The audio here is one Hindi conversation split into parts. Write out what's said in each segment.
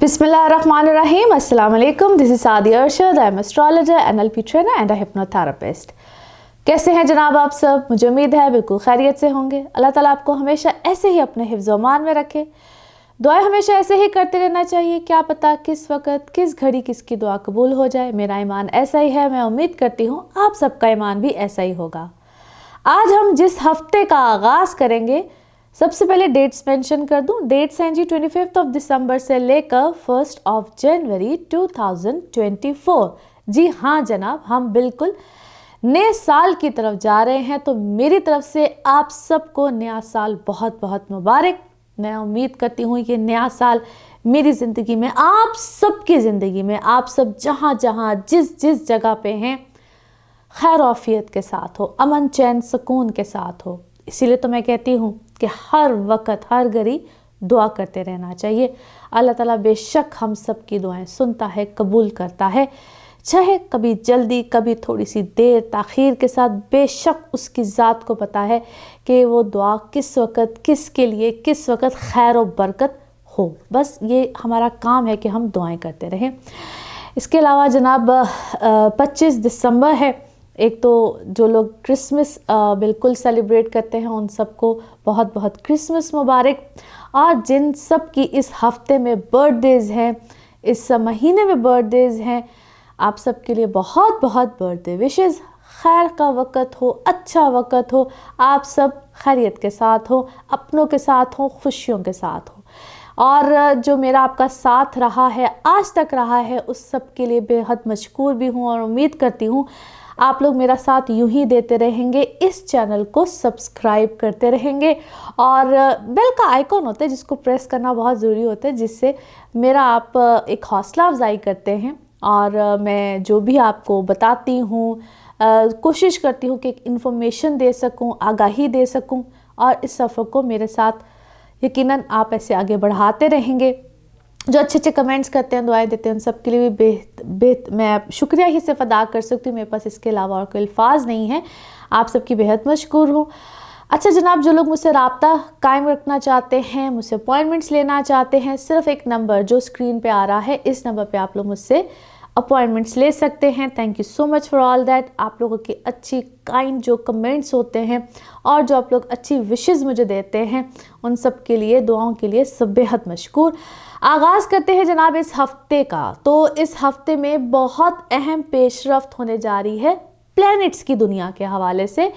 Bismillahirrahmanirrahim. Assalamu alaikum. This is Saadi Arshad. I am astrologer, NLP trainer and a hypnotherapist. कैसे हैं जनाब आप सब? मुझे उम्मीद है बिल्कुल खैरियत से होंगे। अल्लाह ताला आपको हमेशा ऐसे ही अपने हिफ्ज़-ओ-मान में रखे। दुआएं हमेशा ऐसे ही करते रहना चाहिए। क्या पता किस वक्त किस घड़ी किसकी दुआ कबूल हो जाए। मेरा ईमान ऐसा ही है। मैं उम्मीद करती हूँ आप सबका ईमान भी ऐसा ही होगा। आज हम जिस हफ्ते का आगाज़ करेंगे, सबसे पहले डेट्स मेंशन कर दूं। डेट्स हैं जी 25 दिसंबर से लेकर 1 जनवरी 2024। जी हाँ जनाब, हम बिल्कुल नए साल की तरफ जा रहे हैं। तो मेरी तरफ से आप सबको नया साल बहुत बहुत मुबारक। मैं उम्मीद करती हूँ कि नया साल मेरी ज़िंदगी में, आप सबकी ज़िंदगी में, आप सब जहाँ जहाँ जिस जिस जगह पे हैं, खैर आफियत के साथ हो, अमन चैन सुकून के साथ हो। इसीलिए तो मैं कहती हूँ कि हर वक्त हर घड़ी दुआ करते रहना चाहिए। अल्लाह ताला बेशक हम सब की दुआएं सुनता है, कबूल करता है, चाहे कभी जल्दी कभी थोड़ी सी देर ताख़ीर के साथ। बेशक उसकी ज़ात को पता है कि वो दुआ किस वक्त किसके लिए किस वक्त खैर और बरकत हो। बस ये हमारा काम है कि हम दुआएं करते रहें। इसके अलावा जनाब 25 दिसंबर है। एक तो जो लोग क्रिसमस बिल्कुल सेलिब्रेट करते हैं उन सबको बहुत बहुत क्रिसमस मुबारक। और जिन सब की इस हफ्ते में बर्थडेज़ हैं, इस महीने में बर्थडेज़ हैं, आप सब के लिए बहुत बहुत बर्थडे विशेज़। खैर का वक़्त हो, अच्छा वक़्त हो, आप सब खैरियत के साथ हो, अपनों के साथ हो, खुशियों के साथ हो। और जो मेरा आपका साथ रहा है, आज तक रहा है, उस सब के लिए बेहद मशकूर भी हूँ और उम्मीद करती हूँ आप लोग मेरा साथ यूं ही देते रहेंगे। इस चैनल को सब्सक्राइब करते रहेंगे और बेल का आइकॉन होता है जिसको प्रेस करना बहुत ज़रूरी होता है, जिससे मेरा आप एक हौसला अफजाई करते हैं। और मैं जो भी आपको बताती हूँ कोशिश करती हूँ कि एक इन्फॉर्मेशन दे सकूँ, आगाही दे सकूँ। और इस सफ़र को मेरे साथ यकीनन आप ऐसे आगे बढ़ाते रहेंगे। जो अच्छे अच्छे कमेंट्स करते हैं, दुआएं देते हैं, उन सब के लिए भी मैं शुक्रिया ही सिर्फ अदा कर सकती हूँ। मेरे पास इसके अलावा और कोई अल्फाज नहीं है। आप सबकी बेहद मशकूर हूँ। अच्छा जनाब, जो लोग मुझसे रब्ता कायम रखना चाहते हैं, मुझसे अपॉइंटमेंट्स लेना चाहते हैं, सिर्फ एक नंबर जो स्क्रीन पे आ रहा है, इस नंबर पे आप लोग मुझसे अपॉइंटमेंट्स ले सकते हैं। Thank you so much for all that. आप लोगों की अच्छी काइंड जो कमेंट्स होते हैं और जो आप लोग अच्छी विशेज़ मुझे देते हैं, उन सब के लिए, दुआओं के लिए सब बेहद मशकूर। आगाज़ करते हैं जनाब इस हफ्ते का। तो इस हफ्ते में बहुत अहम पेशरफ्त होने जा रही है प्लैनेट्स की दुनिया के हवाले से।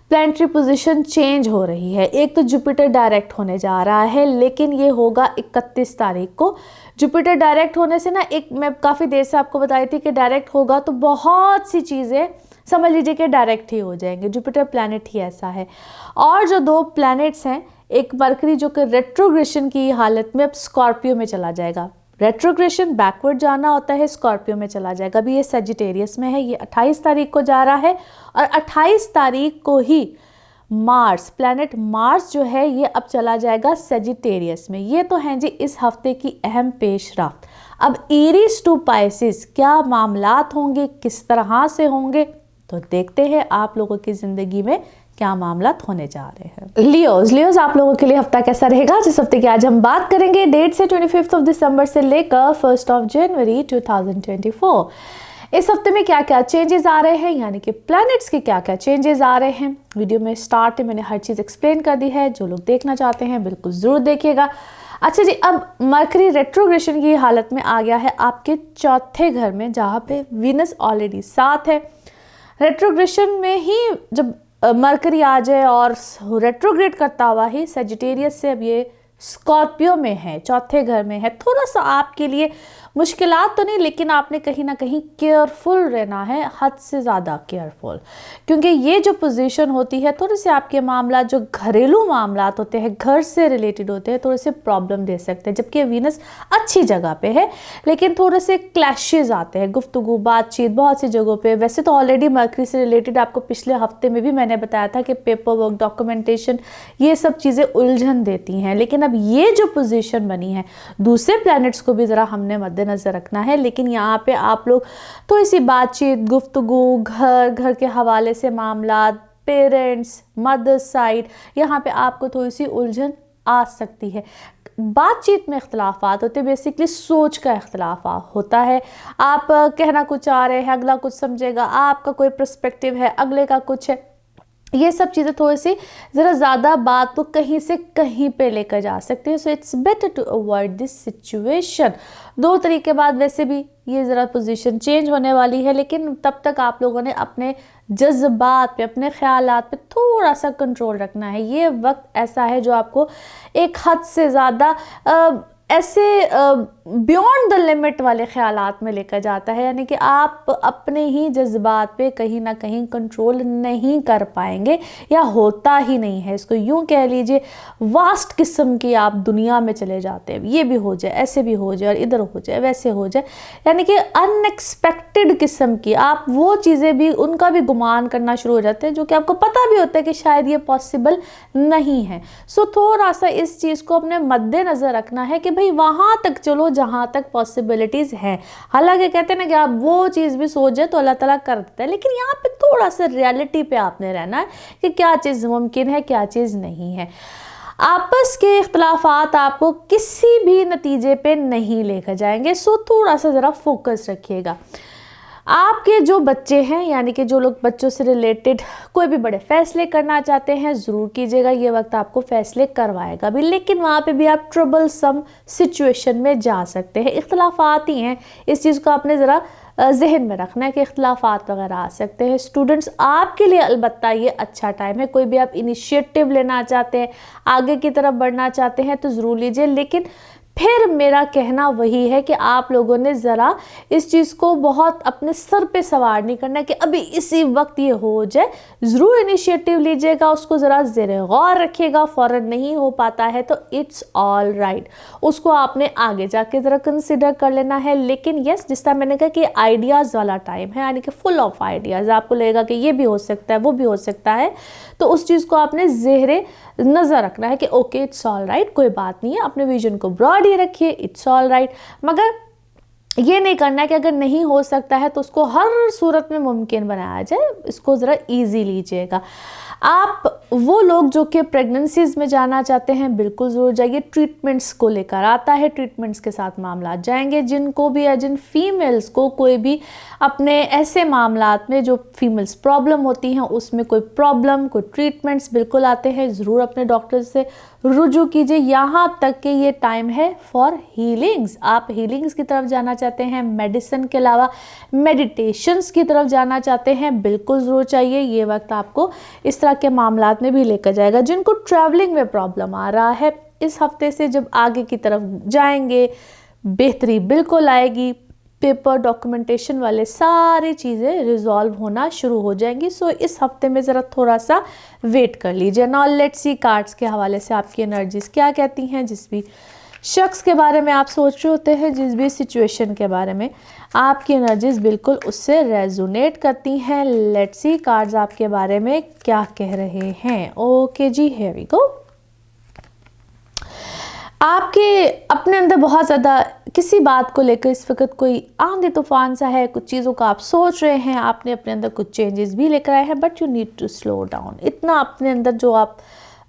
प्लैनेटरी पोजीशन चेंज हो रही है। एक तो जुपिटर डायरेक्ट होने जा रहा है, लेकिन ये होगा 31 तारीख को। जुपिटर डायरेक्ट होने से ना, एक मैं काफ़ी देर से आपको बताई थी कि डायरेक्ट होगा तो बहुत सी चीज़ें समझ लीजिए कि डायरेक्ट ही हो जाएंगे। जुपिटर प्लैनेट ही ऐसा है। और जो दो प्लैनेट्स हैं, एक मरकरी जो कि रेट्रोग्रेशन की हालत में अब स्कॉर्पियो में चला जाएगा। रेट्रोग्रेशन बैकवर्ड जाना होता है, स्कॉर्पियो में चला जाएगा। अभी ये सजिटेरियस में है। ये 28 तारीख को जा रहा है और 28 तारीख को ही मार्स, प्लैनेट मार्स जो है, ये अब चला जाएगा सजिटेरियस में। ये तो हैं जी इस हफ्ते की अहम पेशरफ्त। अब एरीज टू पाइसिस क्या मामलात होंगे, किस तरह से होंगे, तो देखते हैं आप लोगों की ज़िंदगी में क्या मामला होने जा रहे हैं। लियोज आप लोगों के लिए हफ्ता कैसा रहेगा, जिस हफ्ते की आज हम बात करेंगे। डेट से 25 दिसंबर से लेकर 1 जनवरी 2024। इस हफ्ते में क्या क्या चेंजेस आ रहे हैं, यानी कि प्लैनेट्स के क्या क्या चेंजेस आ रहे हैं। वीडियो में स्टार्ट में मैंने हर चीज़ एक्सप्लेन कर दी है। जो लोग देखना चाहते हैं बिल्कुल ज़रूर देखिएगा। अच्छा जी, अब मरकरी रेट्रोग्रेशन की हालत में आ गया है आपके चौथे घर में, जहाँ पे वीनस ऑलरेडी साथ है। रेट्रोग्रेशन में ही जब मरकरी आ जाए और रेट्रोग्रेड करता हुआ ही सजिटेरियस से अब ये स्कॉर्पियो में है, चौथे घर में है। थोड़ा सा आपके लिए मुश्किलात तो नहीं, लेकिन आपने कहीं ना कहीं केयरफुल रहना है, हद से ज़्यादा केयरफुल, क्योंकि ये जो पोजीशन होती है, थोड़े से आपके मामला जो घरेलू मामलात होते हैं, घर से रिलेटेड होते हैं, थोड़े से प्रॉब्लम दे सकते हैं। जबकि वीनस अच्छी जगह पे है, लेकिन थोड़े से क्लैशेज आते हैं, गुफ्तगू बातचीत बहुत सी जगहों पे। वैसे तो ऑलरेडी मरकरी से रिलेटेड आपको पिछले हफ्ते में भी मैंने बताया था कि पेपर वर्क, डॉक्यूमेंटेशन, ये सब चीज़ें उलझन देती हैं। लेकिन अब ये जो पोजीशन बनी है, दूसरे प्लैनेट्स को भी ज़रा हमने मद्देनज़र रखना है। लेकिन यहाँ पे आप लोग थोड़ी सी बातचीत, गुफ्तगू, घर के हवाले से मामला, पेरेंट्स, मदर साइड, यहाँ पे आपको थोड़ी सी उलझन आ सकती है। बातचीत में इख्तलाफात होते हैं, बेसिकली सोच का इख्तलाफ होता है। आप कहना कुछ चाह रहे हैं, अगला कुछ समझेगा, आपका कोई पर्सपेक्टिव है, अगले का कुछ है। ये सब चीज़ें थोड़ी सी ज़रा ज़्यादा बात को कहीं से कहीं पे लेकर जा सकती है। So it's better to avoid this situation. 2 तरीके बाद वैसे भी ये ज़रा पोजीशन चेंज होने वाली है, लेकिन तब तक आप लोगों ने अपने जज्बात पे, अपने ख्यालात पे थोड़ा सा कंट्रोल रखना है। ये वक्त ऐसा है जो आपको एक हद से ज़्यादा ऐसे बियॉन्ड द लिमिट वाले ख्यालात में लेकर जाता है, यानी कि आप अपने ही जज्बात पे कहीं ना कहीं कंट्रोल नहीं कर पाएंगे, या होता ही नहीं है। इसको यूं कह लीजिए, वास्ट किस्म की आप दुनिया में चले जाते हैं, ये भी हो जाए, ऐसे भी हो जाए, और इधर हो जाए, वैसे हो जाए, यानी कि अनएक्सपेक्टेड किस्म की आप वो चीज़ें भी, उनका भी गुमान करना शुरू हो जाते हैं जो कि आपको पता भी होता है कि शायद ये पॉसिबल नहीं है। सो थोड़ा सा इस चीज़ को अपने मद्देनज़र रखना है कि भाई वहाँ तक चलो जहाँ तक पॉसिबिलिटीज़ हैं। हालांकि कहते हैं ना कि आप वो चीज़ भी सोचे तो अल्लाह ताला कर देता है, लेकिन यहाँ पे थोड़ा सा रियलिटी पे आपने रहना है कि क्या चीज़ मुमकिन है, क्या चीज़ नहीं है। आपस के इख्तलाफात आपको किसी भी नतीजे पे नहीं लेकर जाएंगे। सो थोड़ा सा ज़रा फोकस रखिएगा। आपके जो बच्चे हैं, यानी कि जो लोग बच्चों से रिलेटेड कोई भी बड़े फैसले करना चाहते हैं, ज़रूर कीजिएगा। ये वक्त आपको फैसले करवाएगा भी, लेकिन वहाँ पे भी आप ट्रबल सम सिचुएशन में जा सकते हैं। इख्तलाफात ही हैं, इस चीज़ को आपने ज़रा जहन में रखना है कि इख्तलाफात वगैरह आ सकते हैं। स्टूडेंट्स, आपके लिए अलबत्ता ये अच्छा टाइम है। कोई भी आप इनिशिएटिव लेना चाहते हैं, आगे की तरफ बढ़ना चाहते हैं तो ज़रूर लीजिए, लेकिन फिर मेरा कहना वही है कि आप लोगों ने ज़रा इस चीज़ को बहुत अपने सर पे सवार नहीं करना है कि अभी इसी वक्त ये हो जाए। ज़रूर इनिशिएटिव लीजिएगा, उसको ज़रा ज़ेरे गौर रखिएगा। फ़ौरन नहीं हो पाता है तो इट्स ऑल राइट, उसको आपने आगे जाके ज़रा कंसिडर कर लेना है। लेकिन यस, जिस तरह मैंने कहा कि आइडियाज़ वाला टाइम है, यानी कि फुल ऑफ आइडियाज़, आपको लगेगा कि ये भी हो सकता है, वो भी हो सकता है, तो उस चीज़ को आपने ज़ेरे नज़र रखना है कि ओके इट्स ऑल राइट, कोई बात नहीं है। अपने विजन को ब्रॉड ही रखिए, इट्स ऑल राइट। मगर ये नहीं करना है कि अगर नहीं हो सकता है तो उसको हर सूरत में मुमकिन बनाया जाए। इसको ज़रा इजी लीजिएगा। आप वो लोग जो कि प्रेगनेंसीज में जाना चाहते हैं, बिल्कुल ज़रूर जाइए। ट्रीटमेंट्स को लेकर आता है, ट्रीटमेंट्स के साथ मामला जाएंगे। जिनको भी या जिन फीमेल्स को कोई भी अपने ऐसे मामलात में जो फीमेल्स प्रॉब्लम होती हैं उसमें कोई प्रॉब्लम, कोई ट्रीटमेंट्स बिल्कुल आते हैं, ज़रूर अपने डॉक्टर से रुजू कीजिए। यहाँ तक कि ये टाइम है फॉर हीलिंग्स। आप हीलिंग्स की तरफ जाना चाहते हैं, मेडिसिन के अलावा मेडिटेशंस की तरफ जाना चाहते हैं, बिल्कुल ज़रूर चाहिए। ये वक्त आपको इस तरह के मामलात में भी लेकर जाएगा। जिनको ट्रैवलिंग में प्रॉब्लम आ रहा है, इस हफ्ते से जब आगे की तरफ जाएंगे बेहतरी बिल्कुल आएगी। पेपर डॉक्यूमेंटेशन वाले सारी चीज़ें रिजॉल्व होना शुरू हो जाएंगी। सो इस हफ्ते में ज़रा थोड़ा सा वेट कर लीजिए। नाउ लेट्स सी कार्ड्स के हवाले से आपकी एनर्जीज़ क्या कहती हैं। जिस भी शख्स के बारे में आप सोच रहे होते हैं, जिस भी सिचुएशन के बारे में, आपकी एनर्जीज़ बिल्कुल उससे रेजोनेट करती हैं। लेट्स सी कार्ड्स आपके बारे में क्या कह रहे हैं। Okay ji, here we go. आपके अपने अंदर बहुत ज़्यादा किसी बात को लेकर इस वक्त कोई आंधी तूफान सा है, कुछ चीज़ों का आप सोच रहे हैं, आपने अपने अंदर कुछ चेंजेस भी लेकर आए हैं, but you need to slow down. इतना अपने अंदर जो आप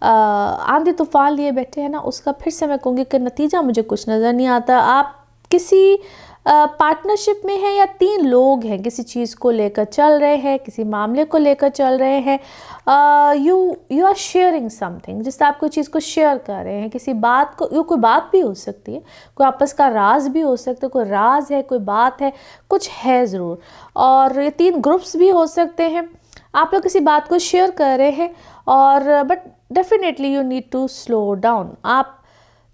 आंधी तूफान लिए बैठे हैं ना, उसका फिर से मैं कहूँगी कि नतीजा मुझे कुछ नज़र नहीं आता। आप किसी पार्टनरशिप में हैं या 3 लोग हैं, किसी चीज़ को लेकर चल रहे हैं, किसी मामले को लेकर चल रहे हैं। यू आर शेयरिंग समथिंग, जिससे आप कोई चीज़ को शेयर कर रहे हैं, किसी बात को, ये कोई बात भी हो सकती है, कोई आपस का राज भी हो सकता है, कोई राज है, कोई बात है, कुछ है ज़रूर। और ये 3 ग्रुप्स भी हो सकते हैं। आप लोग किसी बात को शेयर कर रहे हैं और but definitely you need to slow down. आप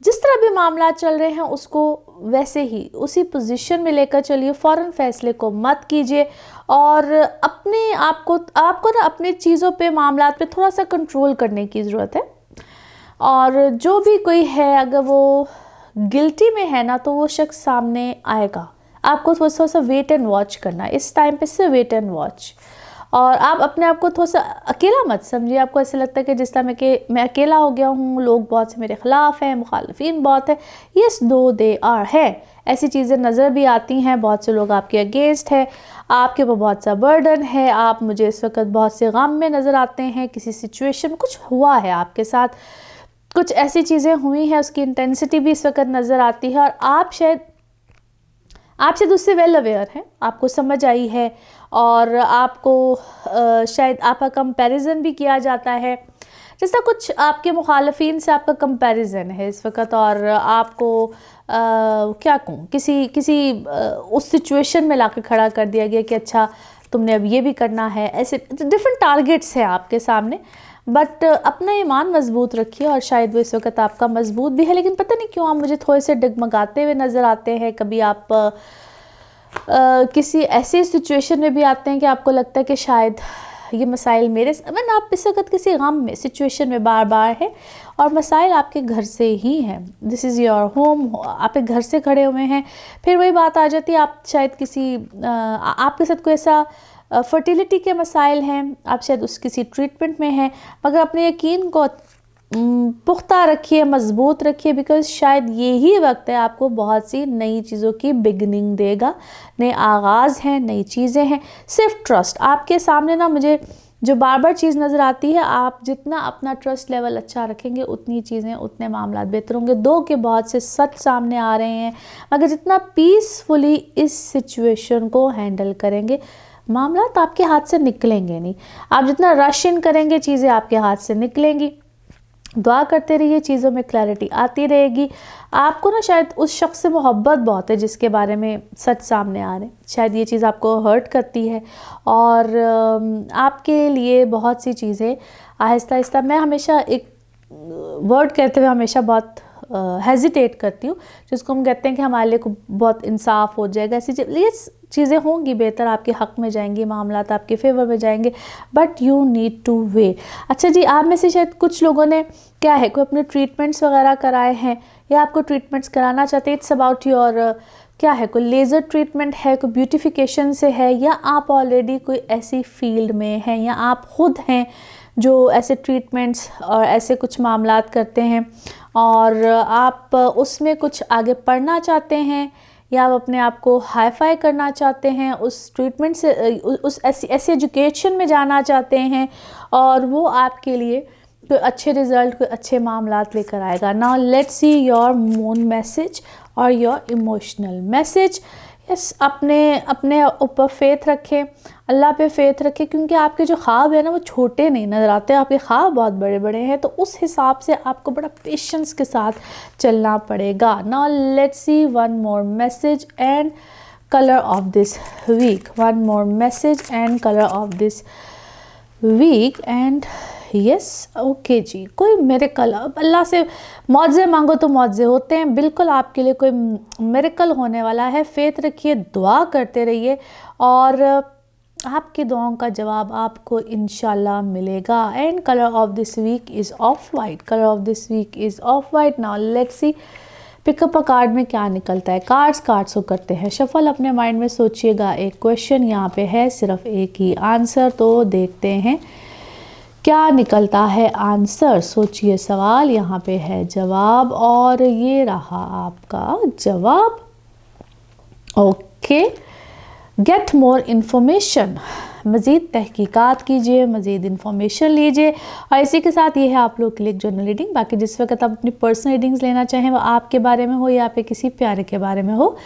जिस तरह भी मामला चल रहे हैं उसको वैसे ही उसी पोजीशन में लेकर चलिए। फ़ौरन फैसले को मत कीजिए और अपने आपको ना अपनी चीज़ों पे, मामलात पे थोड़ा सा कंट्रोल करने की ज़रूरत है। और जो भी कोई है, अगर वो गिल्टी में है ना, तो वो शख्स सामने आएगा। आपको थोड़ा सा वेट एंड वॉच करना है इस टाइम पे, से वेट एंड वॉच। और आप अपने आप को थोड़ा सा अकेला मत समझिए। आपको ऐसा लगता है कि जिस तरह मैं अकेला हो गया हूँ, लोग बहुत से मेरे ख़िलाफ़ हैं, मुखालिफिन बहुत है। यस, दो दे आर है, ऐसी चीज़ें नज़र भी आती हैं। बहुत से लोग आपके अगेंस्ट है, आपके ऊपर बहुत सा बर्डन है, आप मुझे इस वक्त बहुत से गम में नज़र आते हैं। किसी सिचुएशन में कुछ हुआ है आपके साथ, कुछ ऐसी चीज़ें हुई हैं, उसकी इंटेंसिटी भी इस वक्त नज़र आती है, और आप शायद उससे वेल अवेयर हैं, आपको समझ आई है, और आपको शायद आपका कंपैरिजन भी किया जाता है, जैसा कुछ आपके मुखालफिन से आपका कंपैरिजन है इस वक्त, और आपको क्या कहूँ, किसी उस सिचुएशन में लाकर खड़ा कर दिया गया कि अच्छा तुमने अब ये भी करना है। ऐसे डिफरेंट टारगेट्स हैं आपके सामने, बट अपना ईमान मजबूत रखिए, और शायद वो इस वक्त आपका मजबूत भी है, लेकिन पता नहीं क्यों आप मुझे थोड़े से डगमगाते हुए नज़र आते हैं। कभी आप किसी ऐसी सिचुएशन में भी आते हैं कि आपको लगता है कि शायद ये मसाइल मैंने आप इस वक्त किसी गम में सिचुएशन में बार बार है, और मसाइल आपके घर से ही हैं। दिस इज़ योर होम, आप एक घर से खड़े हुए हैं। फिर वही बात आ जाती है, आप शायद आपके साथ कोई ऐसा फर्टिलिटी के मसाइल हैं, आप शायद किसी ट्रीटमेंट में हैं, मगर अपने यकीन को पुख्ता रखिए, मज़बूत रखिए, बिकॉज़ शायद यही वक्त है आपको बहुत सी नई चीज़ों की बिगनिंग देगा, नए आगाज़ हैं, नई चीज़ें हैं। सिर्फ ट्रस्ट आपके सामने ना, मुझे जो बार बार चीज़ नज़र आती है, आप जितना अपना ट्रस्ट लेवल अच्छा रखेंगे उतनी चीज़ें, उतने मामला बेहतर होंगे। दो के बहुत से सच सामने आ रहे हैं, मगर जितना पीसफुली इस सिचुएशन को हैंडल करेंगे, मामला तो आपके हाथ से निकलेंगे नहीं। आप जितना रश इन करेंगे, चीज़ें आपके हाथ से निकलेंगी। दुआ करते रहिए, चीज़ों में क्लैरिटी आती रहेगी। आपको ना शायद उस शख्स से मोहब्बत बहुत है जिसके बारे में सच सामने आ रहे हैं, शायद ये चीज़ आपको हर्ट करती है, और आपके लिए बहुत सी चीज़ें आहिस्ता आहिस्ता, मैं हमेशा एक वर्ड कहते हुए हमेशा बहुत हेजिटेट करती हूँ, जिसको हम कहते हैं कि हमारे लिए बहुत इंसाफ हो जाएगा, ऐसी चीज़ें होंगी, बेहतर आपके हक़ में जाएंगी, मामलात आपके फेवर में जाएंगे, but you need to wait. अच्छा जी, आप में से शायद कुछ लोगों ने क्या है, कोई अपने ट्रीटमेंट्स वगैरह कराए हैं, या आपको ट्रीटमेंट्स कराना चाहते हैं। इट्स अबाउट योर क्या है, कोई लेज़र ट्रीटमेंट है, कोई ब्यूटिफिकेशन से है, या आप ऑलरेडी कोई ऐसी फील्ड में हैं, या आप ख़ुद हैं जो ऐसे ट्रीटमेंट्स और ऐसे कुछ मामलात करते हैं, और आप उसमें कुछ आगे पढ़ना चाहते हैं, या आप अपने आप को हाई फाई करना चाहते हैं, उस ट्रीटमेंट से उस ऐसी एजुकेशन में जाना चाहते हैं, और वो आपके लिए कोई अच्छे रिज़ल्ट, कोई अच्छे मामलात लेकर आएगा। Now let's see your moon message और योर इमोशनल मैसेज। यस, अपने ऊपर फेथ रखें, अल्लाह पे फेथ रखें, क्योंकि आपके जो ख्वाब है ना, वो छोटे नहीं नज़र आते, आपके ख्वाब बहुत बड़े बड़े हैं, तो उस हिसाब से आपको बड़ा पेशेंस के साथ चलना पड़ेगा। Now let's see one more message and colour of this week. One more message and colour of this week and yes, okay जी। कोई मिरेकल, अल्लाह से मौजे मांगो तो मौजे होते हैं, बिल्कुल आपके लिए कोई मिरेकल होने वाला है। फेथ रखिए, दुआ करते रहिए, और आपकी दुआओं का जवाब आपको इंशाल्लाह मिलेगा। And colour of this week is of white. Colour of this week is of white. Now let's see pick up a card में क्या निकलता है। कार्ड्स को करते हैं शफल। अपने माइंड में सोचिएगा, एक क्वेश्चन यहाँ पे है, सिर्फ एक ही आंसर, तो देखते हैं क्या निकलता है आंसर। सोचिए सवाल, यहाँ पे है जवाब, और ये रहा आपका जवाब। ओके, गेट मोर इन्फॉर्मेशन, मज़ीद तहकीकात कीजिए, मज़ीद इन्फॉर्मेशन लीजिए। और इसी के साथ ये है आप लोग के लिए जनरल रीडिंग। बाकी जिस वक्त आप अपनी पर्सनल रीडिंग्स लेना चाहें, वो आपके बारे में हो या आपके किसी प्यारे के बारे में हो,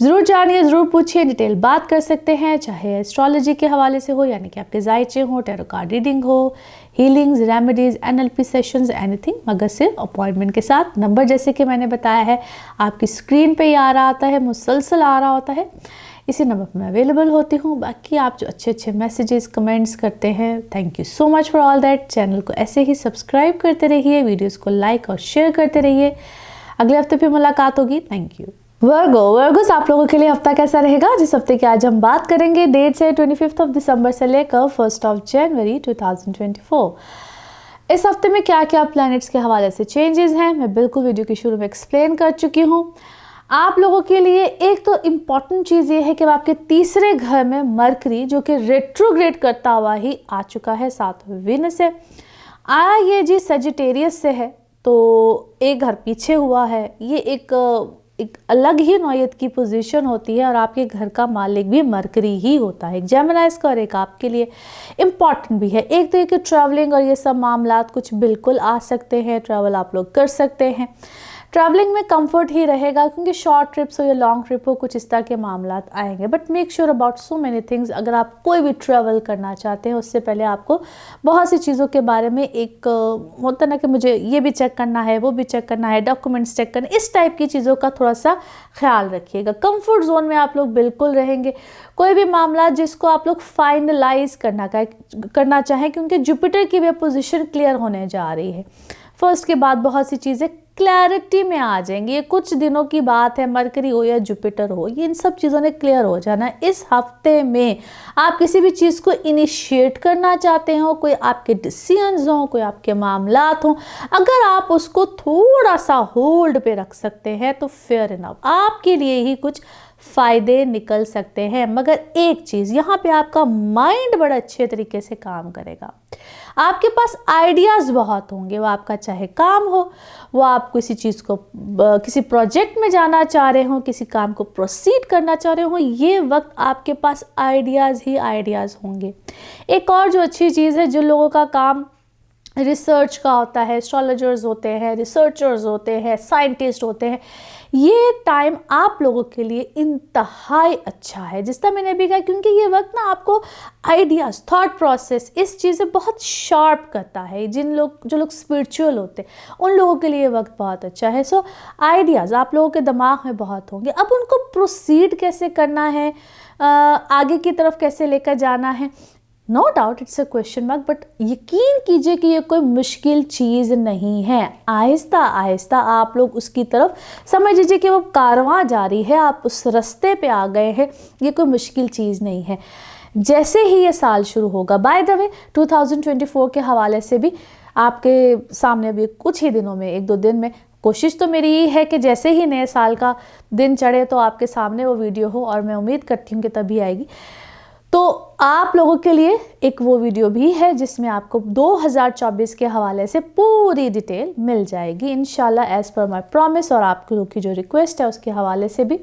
ज़रूर जानिए, ज़रूर पूछिए, डिटेल बात कर सकते हैं, चाहे एस्ट्रोलॉजी के हवाले से हो, यानी कि आपके जायचे हो, टैरो कार्ड रीडिंग हो, healings, remedies, NLP sessions, anything, मगर सिर्फ अपॉइंटमेंट के साथ। नंबर जैसे कि मैंने बताया है आपकी स्क्रीन पे ही आ रहा आता है, मुसलसल आ रहा होता है, इसी नंबर पर मैं अवेलेबल होती हूँ। बाकी आप जो अच्छे अच्छे मैसेजेस, कमेंट्स करते हैं, thank you so much for all that. Channel को ऐसे ही सब्सक्राइब करते रहिए, वीडियोज़ को लाइक और शेयर करते रहिए। अगले हफ्ते फिर मुलाकात होगी। Thank you. वर्गोस, आप लोगों के लिए हफ्ता कैसा रहेगा, जिस हफ्ते की आज हम बात करेंगे। डेट्स है 25 दिसंबर से लेकर 1 जनवरी 2024। इस हफ्ते में क्या क्या प्लैनेट्स के हवाले से चेंजेस हैं, मैं बिल्कुल वीडियो के शुरू में एक्सप्लेन कर चुकी हूँ। आप लोगों के लिए एक तो इम्पॉर्टेंट चीज़ ये है कि आपके तीसरे घर में मरकरी, जो कि रेट्रोग्रेड करता हुआ ही आ चुका है, साथ विनस है। आया ये जी सजिटेरियस से है, तो एक घर पीछे हुआ है। ये एक एक अलग ही नौयत की पोजीशन होती है और आपके घर का मालिक भी मरकरी ही होता है, एक जेमिनाइज का, और एक आपके लिए इम्पॉर्टेंट भी है। एक तो ये कि ट्रैवलिंग और ये सब मामलात कुछ बिल्कुल आ सकते हैं, ट्रैवल आप लोग कर सकते हैं, ट्रैवलिंग में कंफर्ट ही रहेगा, क्योंकि शॉर्ट ट्रिप्स हो या लॉन्ग ट्रिप हो कुछ इस तरह के मामलात आएंगे। But make sure about so many things, अगर आप कोई भी ट्रैवल करना चाहते हैं उससे पहले आपको बहुत सी चीज़ों के बारे में एक होता ना कि मुझे ये भी चेक करना है, वो भी चेक करना है, डॉक्यूमेंट्स चेक करना, इस टाइप की चीज़ों का थोड़ा सा ख्याल रखिएगा। कंफर्ट जोन में आप लोग बिल्कुल रहेंगे। कोई भी मामला जिसको आप लोग फाइनलाइज करना चाहें, क्योंकि जुपिटर की भी पोजीशन क्लियर होने जा रही है, फर्स्ट के बाद बहुत सी चीज़ें क्लैरिटी में आ जाएंगी। ये कुछ दिनों की बात है, मरकरी हो या जुपिटर हो, ये इन सब चीज़ों ने क्लियर हो जाना है। इस हफ्ते में आप किसी भी चीज़ को इनिशिएट करना चाहते हो, कोई आपके डिसीजंस हों, कोई आपके मामलात हों, अगर आप उसको थोड़ा सा होल्ड पे रख सकते हैं तो फेयर इनफ आपके लिए ही कुछ फ़ायदे निकल सकते हैं। मगर एक चीज़ यहाँ पे, आपका माइंड बड़ा अच्छे तरीके से काम करेगा, आपके पास आइडियाज़ बहुत होंगे। वो आपका चाहे काम हो, वो आप किसी चीज़ को किसी प्रोजेक्ट में जाना चाह रहे हो, किसी काम को प्रोसीड करना चाह रहे हो, ये वक्त आपके पास आइडियाज़ ही आइडियाज़ होंगे। एक और जो अच्छी चीज़ है, जो लोगों का काम रिसर्च का होता है, एस्ट्रोलॉजर्स होते हैं, रिसर्चर्स होते हैं, साइंटिस्ट होते हैं, ये टाइम आप लोगों के लिए इंतहाई अच्छा है, जिस तरह मैंने भी कहा, क्योंकि ये वक्त ना आपको आइडियाज़, थॉट प्रोसेस, इस चीज़ से बहुत शार्प करता है। जो लोग स्पिरिचुअल होते हैं उन लोगों के लिए ये वक्त बहुत अच्छा है। सो आइडियाज़ आप लोगों के दिमाग में बहुत होंगे। अब उनको प्रोसीड कैसे करना है, आगे की तरफ कैसे लेकर जाना है, no doubt it's a question mark, but यकीन कीजिए कि ये कोई मुश्किल चीज़ नहीं है। आहिस्ता आहिस्ता आप लोग उसकी तरफ समझ लीजिए कि वो कारवां जारी है, आप उस रास्ते पे आ गए हैं। ये कोई मुश्किल चीज़ नहीं है। जैसे ही ये साल शुरू होगा, बाय द वे 2024 के हवाले से भी आपके सामने अभी कुछ ही दिनों में, 1-2 दिन में, कोशिश तो मेरी ये है कि जैसे ही नए साल का दिन चढ़े तो आपके सामने वो वीडियो हो, और मैं उम्मीद करती हूँ कि तभी आएगी। तो आप लोगों के लिए एक वो वीडियो भी है जिसमें आपको 2024 के हवाले से पूरी डिटेल मिल जाएगी इंशाल्लाह, एज़ पर माय प्रॉमिस। और आप लोगों की जो रिक्वेस्ट है उसके हवाले से भी,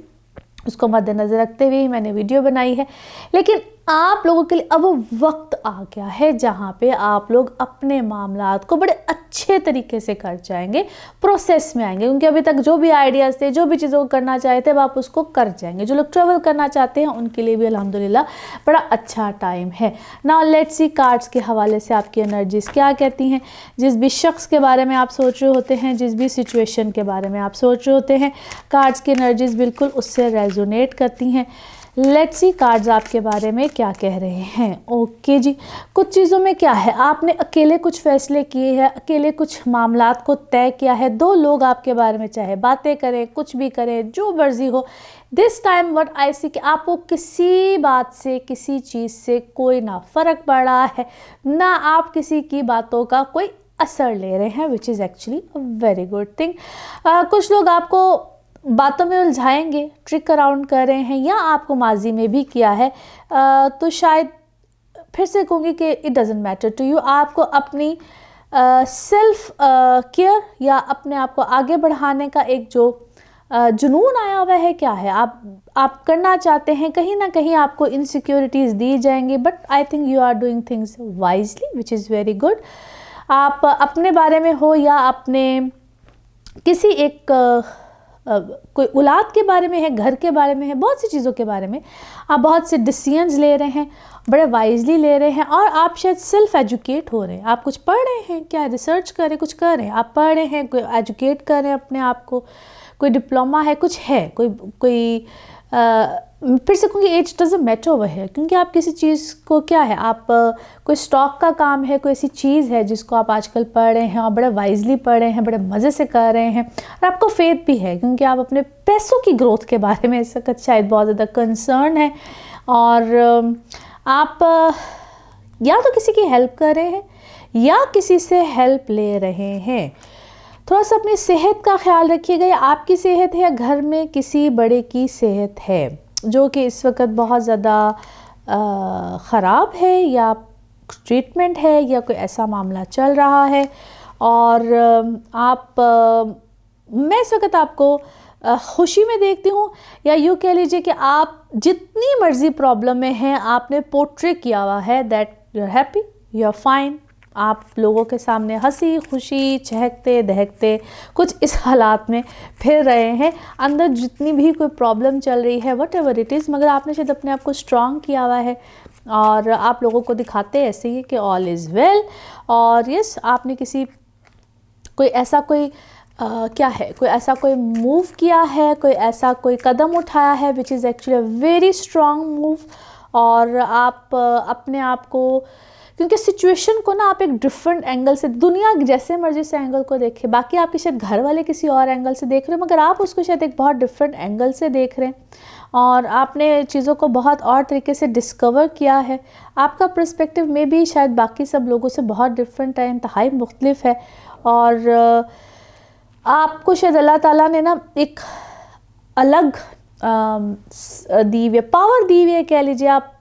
उसको मद्देनज़र रखते हुए ही मैंने वीडियो बनाई है। लेकिन आप लोगों के लिए अब वक्त आ गया है जहाँ पे आप लोग अपने मामलात को बड़े अच्छे तरीके से कर जाएंगे, प्रोसेस में आएंगे, क्योंकि अभी तक जो भी आइडियाज़ थे, जो भी चीज़ों को करना चाहते थे, आप उसको कर जाएंगे। जो लोग ट्रैवल करना चाहते हैं उनके लिए भी अल्हम्दुलिल्लाह बड़ा अच्छा टाइम है। नाउ लेट्स सी कार्ड्स के हवाले से आपकी एनर्जीज़ क्या कहती हैं। जिस भी शख्स के बारे में आप सोच रहे होते हैं, जिस भी सिचुएशन के बारे में आप सोच रहे होते हैं, कार्ड्स की एनर्जीज़ बिल्कुल उससे रेजोनेट करती हैं। लेट्स सी कार्ड्स आपके बारे में क्या कह रहे हैं। ओके जी, कुछ चीज़ों में क्या है, आपने अकेले कुछ फैसले किए हैं, अकेले कुछ मामलात को तय किया है। 2 लोग आपके बारे में चाहे बातें करें, कुछ भी करें, जो मर्जी हो, दिस टाइम व्हाट आई सी कि आपको किसी बात से, किसी चीज़ से कोई ना फ़र्क पड़ रहा है, ना आप किसी की बातों का कोई असर ले रहे हैं, which is actually a very good thing. कुछ लोग आपको बातों में उलझाएंगे, ट्रिक अराउंड कर रहे हैं, या आपको माजी में भी किया है, तो शायद फिर से कहूँगी कि it doesn't matter to you. आपको अपनी सेल्फ केयर या अपने आप को आगे बढ़ाने का एक जो जुनून आया हुआ है, क्या है, आप करना चाहते हैं, कहीं ना कहीं आपको इनसिक्योरिटीज़ दी जाएंगी, but I think you are doing things wisely, which is very good. आप अपने बारे में हो या अपने किसी एक कोई औलाद के बारे में है, घर के बारे में है, बहुत सी चीज़ों के बारे में आप बहुत से डिसीजंस ले रहे हैं, बड़े वाइजली ले रहे हैं, और आप शायद सेल्फ एजुकेट हो रहे हैं। आप कुछ पढ़ रहे हैं, क्या रिसर्च कर रहे हैं, कुछ कर रहे हैं, आप पढ़ रहे हैं, कोई एजुकेट कर रहे हैं अपने आप को, कोई डिप्लोमा है, कुछ है, कोई फिर से कहूँगी एज डज़न्ट मैटर ओवर है, क्योंकि आप किसी चीज़ को क्या है, आप कोई स्टॉक का काम है, कोई ऐसी चीज़ है जिसको आप आजकल पढ़ रहे हैं और बड़े वाइजली पढ़ रहे हैं, बड़े मज़े से कर रहे हैं, और आपको फेथ भी है, क्योंकि आप अपने पैसों की ग्रोथ के बारे में इस वक्त शायद बहुत ज़्यादा कंसर्न है, और आप या तो किसी की हेल्प कर रहे हैं या किसी से हेल्प ले रहे हैं। थोड़ा सा अपनी सेहत का ख्याल रखिएगा, या आपकी सेहत है या घर में किसी बड़े की सेहत है जो कि इस वक्त बहुत ज़्यादा ख़राब है, या ट्रीटमेंट है, या कोई ऐसा मामला चल रहा है, और मैं इस वक्त आपको खुशी में देखती हूँ, या यूँ कह लीजिए कि आप जितनी मर्ज़ी प्रॉब्लम में हैं आपने पोर्ट्रे किया हुआ है that you are happy, you are fine, आप लोगों के सामने हंसी खुशी चहकते दहकते कुछ इस हालात में फिर रहे हैं। अंदर जितनी भी कोई प्रॉब्लम चल रही है वट एवर इट इज़, मगर आपने शायद अपने आप को स्ट्रांग किया हुआ है और आप लोगों को दिखाते ऐसे ही कि ऑल इज़ वेल। और यस, आपने किसी कोई ऐसा कोई क्या है, कोई ऐसा कोई मूव किया है, कोई ऐसा कोई कदम उठाया है which is actually a very strong move. और आप अपने आप को, क्योंकि सिचुएशन को ना आप एक डिफरेंट एंगल से, दुनिया जैसे मर्जी से एंगल को देखें, बाकी आपके शायद घर वाले किसी और एंगल से देख रहे हैं, मगर आप उसको शायद एक बहुत डिफरेंट एंगल से देख रहे हैं और आपने चीज़ों को बहुत और तरीके से डिस्कवर किया है। आपका पर्सपेक्टिव में भी शायद बाकी सब लोगों से बहुत डिफरेंट है, इंतहाई मुख्तलिफ है। और आपको शायद अल्लाह ताला ने ना एक अलग दी हुई पावर दी हुई है, कह लीजिए। आप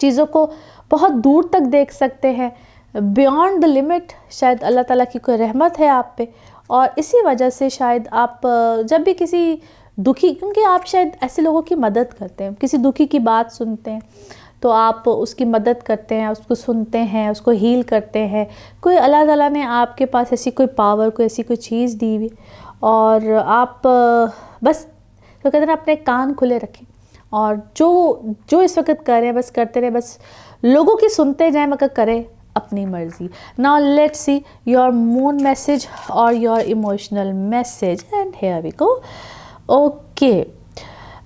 चीज़ों को बहुत दूर तक देख सकते हैं, बियॉन्ड द लिमिट। शायद अल्लाह ताला की कोई रहमत है आप पे, और इसी वजह से शायद आप जब भी किसी दुखी, क्योंकि आप शायद ऐसे लोगों की मदद करते हैं, किसी दुखी की बात सुनते हैं तो आप उसकी मदद करते हैं, उसको सुनते हैं, उसको हील करते हैं। कोई अल्लाह ताला ने आपके पास ऐसी कोई पावर, कोई ऐसी कोई चीज़ दी हुई, और आप बस तो कहते हैं ना, अपने कान खुले रखें और जो इस वक्त कर रहे हैं बस करते रहे, बस लोगों की सुनते जाएं मगर करें अपनी मर्ज़ी। Now let's see your moon message और your emotional message, and here we go. Okay,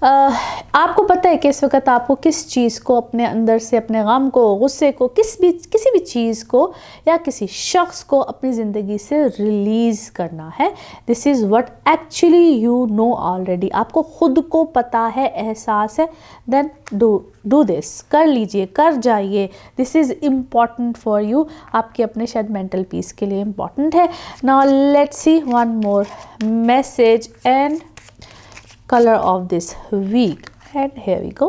आपको पता है कि इस वक्त आपको किस चीज़ को अपने अंदर से, अपने गम को, गुस्से को, किसी भी चीज़ को या किसी शख्स को अपनी ज़िंदगी से रिलीज़ करना है। This is what actually you know already. आपको खुद को पता है, एहसास है, देन डू दिस, कर लीजिए, कर जाइए। This is important for you, आपके अपने शायद मेंटल पीस के लिए इम्पॉर्टेंट है। Now let's see one more message and color of this week, and here we go।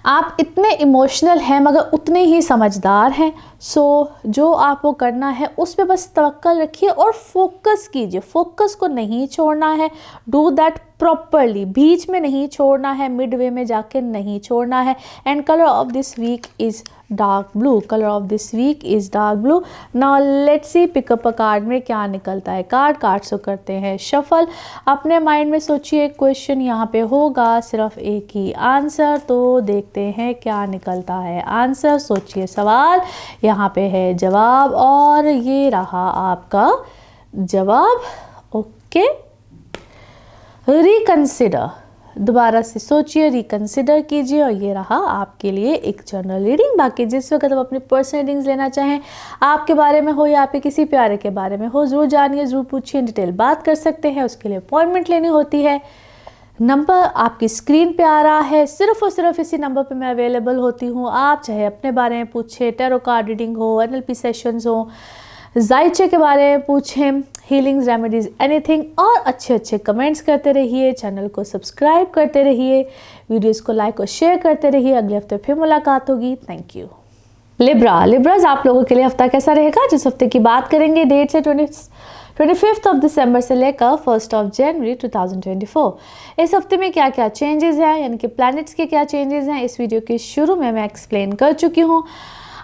आप इतने इमोशनल हैं मगर उतने ही समझदार हैं। सो जो आपको करना है उस पे बस तवक्कल रखिए और फोकस कीजिए। फोकस को नहीं छोड़ना है, डू दैट प्रॉपरली, बीच में नहीं छोड़ना है, मिड वे में जाके नहीं छोड़ना है। And colour of this week is dark blue, colour of this week is dark blue. Now let's see pick up a card में क्या निकलता है। कार्ड्स को करते हैं शफल। अपने माइंड में सोचिए, क्वेश्चन यहाँ पे होगा, सिर्फ एक ही आंसर, तो देखते हैं क्या निकलता है आंसर। सोचिए सवाल, यहाँ पे है जवाब, और ये रहा आपका जवाब। ओके, रिकंसिडर, दोबारा से सोचिए, रिकंसिडर कीजिए, और ये रहा आपके लिए एक जनरल रीडिंग। बाकी जिस वक्त आप अपनी पर्सनल रीडिंग्स लेना चाहें, आपके बारे में हो या आपके किसी प्यारे के बारे में हो, ज़रूर जानिए, ज़रूर पूछिए, डिटेल बात कर सकते हैं। उसके लिए अपॉइंटमेंट लेनी होती है। नंबर आपकी स्क्रीन पे आ रहा है, सिर्फ और सिर्फ इसी नंबर पे मैं अवेलेबल होती हूँ। आप चाहे अपने बारे में पूछें, टैरो कार्ड रीडिंग हो, NLP सेशंस हो, जायचे के बारे में पूछें, हीलिंग्स, रेमेडीज़, एनीथिंग, और अच्छे कमेंट्स करते रहिए, चैनल को सब्सक्राइब करते रहिए, वीडियोस को लाइक और शेयर करते रहिए। अगले हफ्ते फिर मुलाकात होगी। Thank you. लिब्राज आप लोगों के लिए हफ्ता कैसा रहेगा? जिस हफ्ते की बात करेंगे, डेट से 25 ऑफ दिसंबर से लेकर 1 ऑफ जनवरी 2024। इस हफ्ते में क्या क्या चेंजेस हैं, यानी कि प्लैनेट्स के क्या चेंजेस हैं, इस वीडियो के शुरू में मैं एक्सप्लेन कर चुकी हूँ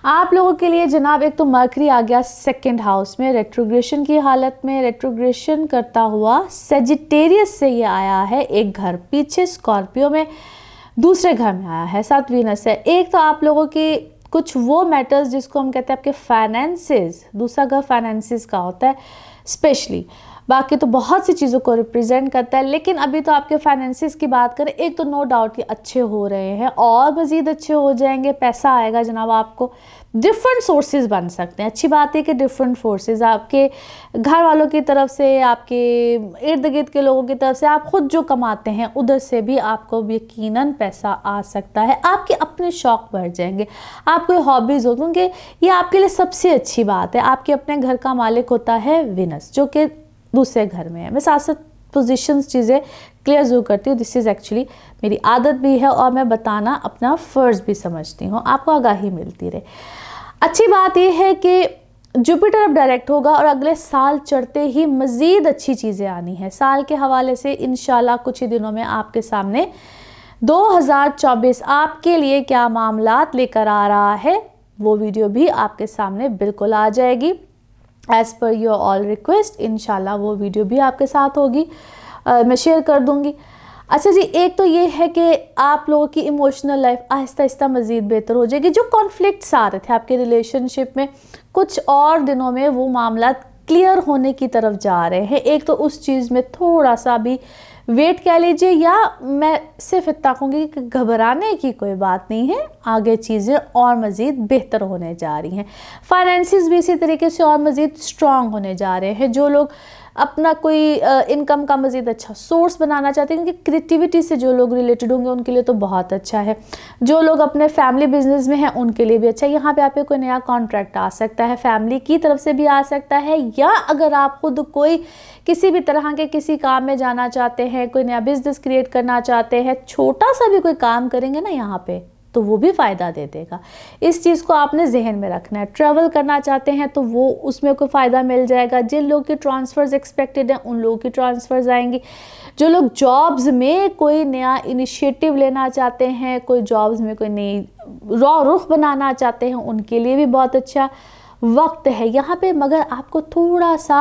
आप लोगों के लिए। जनाब, एक तो मरकरी आ गया 2nd हाउस में रेट्रोग्रेशन की हालत में, रेट्रोग्रेशन करता हुआ सेजिटेरियस से ये आया है एक घर पीछे, स्कॉर्पियो में, दूसरे घर में आया है, 7 वीनस है। एक तो आप लोगों की कुछ वो मैटर्स जिसको हम कहते हैं आपके फाइनेंसेस, दूसरा घर फाइनेंसेस का होता है स्पेशली, बाकी तो बहुत सी चीज़ों को रिप्रेजेंट करता है। लेकिन अभी तो आपके फाइनेंसेस की बात करें, एक तो नो डाउट ये अच्छे हो रहे हैं और मज़ीद अच्छे हो जाएंगे। पैसा आएगा जनाब, आपको डिफरेंट सोर्सेज बन सकते हैं। अच्छी बात है कि डिफरेंट सोर्सेज आपके घर वालों की तरफ से, आपके इर्द गिर्द के लोगों की तरफ से, आप खुद जो कमाते हैं उधर से भी आपको यकीनन पैसा आ सकता है। आपके अपने शौक़ बढ़ जाएंगे, आपको हॉबीज़ हो, क्योंकि ये आपके लिए सबसे अच्छी बात है। आपके अपने घर का मालिक होता है विनस, जो कि दूसरे घर में है। मैं साथ पोजीशंस चीज़ें क्लियर ज़रूर करती हूँ। दिस इज़ एक्चुअली मेरी आदत भी है और मैं बताना अपना फ़र्ज़ भी समझती हूँ, आपको आगाही मिलती रहे। अच्छी बात यह है कि जुपिटर अब डायरेक्ट होगा और अगले साल चढ़ते ही मज़ीद अच्छी चीज़ें आनी है। साल के हवाले से इंशाल्लाह कुछ ही दिनों में आपके सामने 2024 आपके लिए क्या मामलात लेकर आ रहा है, वो वीडियो भी आपके सामने बिल्कुल आ जाएगी। As per your all request इंशाल्लाह वो वीडियो भी आपके साथ होगी, मैं शेयर कर दूँगी। अच्छा जी, एक तो ये है कि आप लोगों की इमोशनल लाइफ आहिस्ता आहिस्ता मज़ीद बेहतर हो जाएगी। जो कॉन्फ्लिक्ट्स आ रहे थे आपके रिलेशनशिप में, कुछ और दिनों में वो मामला क्लियर होने की तरफ जा रहे हैं। एक तो उस चीज़ में थोड़ा सा भी वेट कह लीजिए, या मैं सिर्फ इतना कहूँगी कि घबराने की कोई बात नहीं है, आगे चीज़ें और मज़ीद बेहतर होने जा रही हैं। फाइनेंसिस भी इसी तरीके से और मज़ीद स्ट्रॉन्ग होने जा रहे हैं। जो लोग अपना कोई इनकम का मज़ीद अच्छा सोर्स बनाना चाहते हैं, क्योंकि क्रिएटिविटी से जो लोग रिलेटेड होंगे उनके लिए तो बहुत अच्छा है। जो लोग अपने फैमिली बिजनेस में हैं उनके लिए भी अच्छा है। यहाँ पे आप कोई नया कॉन्ट्रैक्ट आ सकता है, फैमिली की तरफ से भी आ सकता है, या अगर आप खुद कोई किसी भी तरह के किसी काम में जाना चाहते हैं, कोई नया बिजनेस क्रिएट करना चाहते हैं, छोटा सा भी कोई काम करेंगे ना यहाँ पे, तो वो भी फ़ायदा दे देगा। इस चीज़ को आपने जहन में रखना है। ट्रैवल करना चाहते हैं तो वो उसमें कोई फ़ायदा मिल जाएगा। जिन लोगों की ट्रांसफ़र्स एक्सपेक्टेड हैं उन लोगों की ट्रांसफ़र्स आएंगी। जो लोग जॉब्स में कोई नया इनिशिएटिव लेना चाहते हैं, कोई जॉब्स में कोई नई रुख बनाना चाहते हैं, उनके लिए भी बहुत अच्छा वक्त है यहाँ पे। मगर आपको थोड़ा सा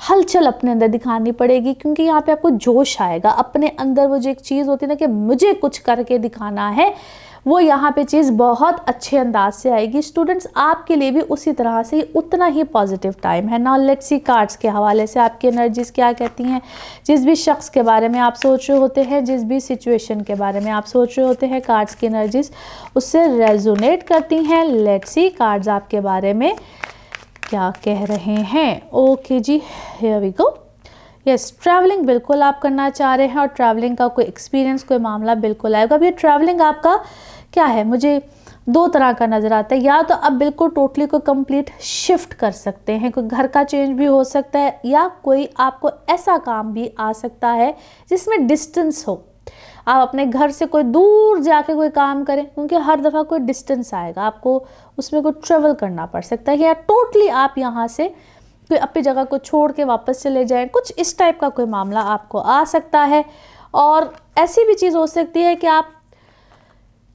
हलचल अपने अंदर दिखानी पड़ेगी, क्योंकि यहाँ पे आपको जोश आएगा अपने अंदर। वो जो एक चीज़ होती है ना कि मुझे कुछ करके दिखाना है, वो यहाँ पे चीज़ बहुत अच्छे अंदाज से आएगी। स्टूडेंट्स, आपके लिए भी उसी तरह से उतना ही पॉजिटिव टाइम है। नाउ लेट्स सी कार्ड्स के हवाले से आपकी एनर्जीज क्या कहती हैं। जिस भी शख्स के बारे में आप सोच रहे होते हैं, जिस भी सिचुएशन के बारे में आप सोच रहे होते हैं, कार्ड्स की एनर्जीज उससे रेजोनेट करती हैं। लेट्स सी कार्ड्स आपके बारे में क्या कह रहे हैं। Okay ji, here we go. Yes, travelling बिल्कुल आप करना चाह रहे हैं और ट्रैवलिंग का कोई एक्सपीरियंस, कोई मामला बिल्कुल आएगा। अब ये ट्रैवलिंग आपका क्या है, मुझे दो तरह का नज़र आता है। या तो आप बिल्कुल टोटली को कंप्लीट शिफ्ट कर सकते हैं, कोई घर का चेंज भी हो सकता है, या कोई आपको ऐसा काम भी आ सकता है जिसमें डिस्टेंस हो। आप अपने घर से कोई दूर जाके कोई काम करें, क्योंकि हर दफ़ा कोई डिस्टेंस आएगा, आपको उसमें कोई ट्रेवल करना पड़ सकता है। या टोटली आप यहाँ से कोई अपनी जगह को छोड़ के वापस चले जाएं, कुछ इस टाइप का कोई मामला आपको आ सकता है। और ऐसी भी चीज़ हो सकती है कि आप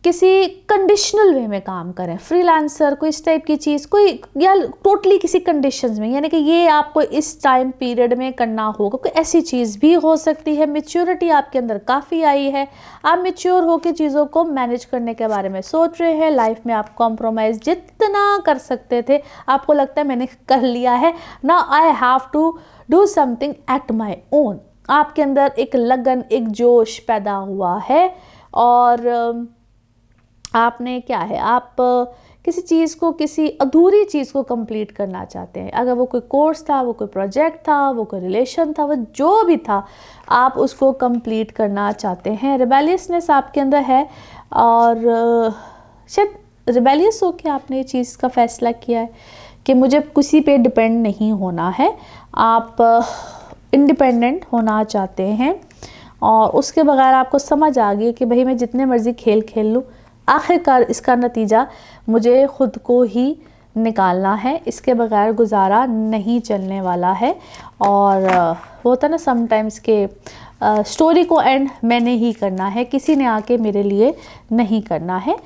किसी कंडीशनल वे में काम करें, फ्रीलांसर कोई इस टाइप की चीज़, कोई या टोटली किसी कंडीशंस में, यानी कि ये आपको इस टाइम पीरियड में करना होगा, कोई ऐसी चीज़ भी हो सकती है। मैच्योरिटी आपके अंदर काफ़ी आई है, आप मैच्योर होकर चीज़ों को मैनेज करने के बारे में सोच रहे हैं। लाइफ में आप कॉम्प्रोमाइज़ जितना कर सकते थे, आपको लगता है मैंने कर लिया है, now I have to do something at my own. आपके अंदर एक लगन, एक जोश पैदा हुआ है, और आपने क्या है, आप किसी चीज़ को, किसी अधूरी चीज़ को कंप्लीट करना चाहते हैं। अगर वो कोई कोर्स था, वो कोई प्रोजेक्ट था, वो कोई रिलेशन था, वो जो भी था, आप उसको कंप्लीट करना चाहते हैं। रिबेलियसनेस आपके अंदर है, और शायद रिबेलियस हो के आपने ये चीज़ का फैसला किया है कि मुझे किसी पे डिपेंड नहीं होना है। आप इंडिपेंडेंट होना चाहते हैं, और उसके बगैर आपको समझ आ गई कि भाई मैं जितने मर्ज़ी खेल खेल लूँ, आखिरकार इसका नतीजा मुझे ख़ुद को ही निकालना है, इसके बगैर गुजारा नहीं चलने वाला है। और वो होता ना समटाइम्स के स्टोरी को एंड मैंने ही करना है, किसी ने आके मेरे लिए नहीं करना है।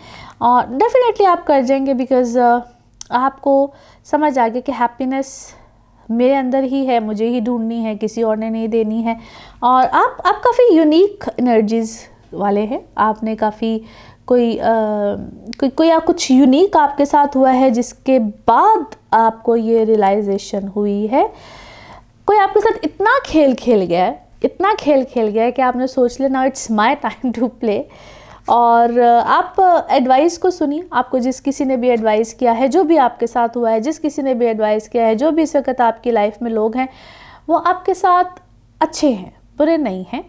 और डेफिनेटली आप कर जाएंगे, बिकॉज़ आपको समझ आ गया कि हैप्पीनेस मेरे अंदर ही है, मुझे ही ढूंढनी है, किसी और ने नहीं देनी है। और आप काफ़ी यूनिक एनर्जीज़ वाले हैं। आपने काफ़ी कोई कुछ यूनिक आपके साथ हुआ है, जिसके बाद आपको ये रियलाइजेशन हुई है। कोई आपके साथ इतना खेल खेल गया है कि आपने सोच लिया now it's my time to play. और आप एडवाइस को सुनिए। आपको जिस किसी ने भी एडवाइस किया है, जो भी आपके साथ हुआ है, जिस किसी ने भी एडवाइस किया है, जो भी इस वक्त आपकी लाइफ में लोग हैं, वो आपके साथ अच्छे हैं, बुरे नहीं हैं।